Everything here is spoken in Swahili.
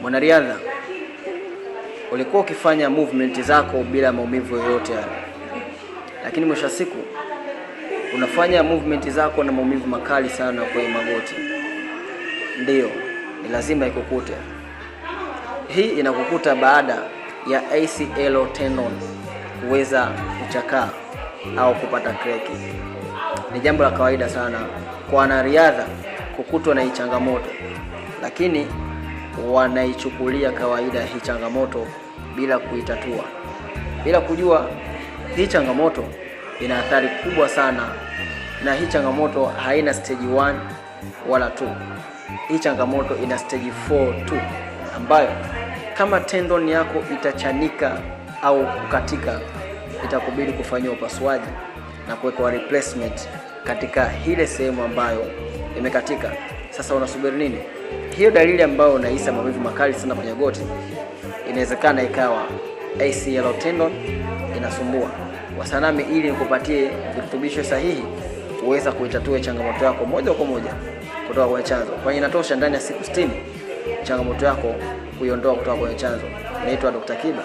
Mwanariadha, ulikuwa ukifanya movement zako bila maumivu yoyote yale, lakini mwisho wa siku unafanya movement zako na maumivu makali sana kwenye magoti. Ndiyo, ni lazima ikukute. Hii inakukuta baada ya ACL tendon kuweza kuchakaa au kupata kreki. Ni jambo la kawaida sana kwa wanariadha kukutwa na hii changamoto, lakini wanaichukulia kawaida hii changamoto bila kuitatua, bila kujua hii changamoto ina athari kubwa sana, na hii changamoto haina stage 1 wala 2. Hii changamoto ina stage 4 tu, ambayo kama tendon yako itachanika au kukatika, itakubidi kufanywa upasuaji na kuwekwa replacement katika ile sehemu ambayo imekatika. Sasa unasubiri nini? Hiyo dalili ambayo unahisi maumivu makali sana kwenye goti, inawezekana ikawa ACL tendon inasumbua. Wasanami ili nikupatie virutubisho sahihi uweza kuitatua changamoto yako moja kwa moja kutoka kwenye chanzo. Kwa hiyo inatosha ndani ya siku 60 changamoto yako kuiondoa kutoka kwenye chanzo. Naitwa Dr. Kiba.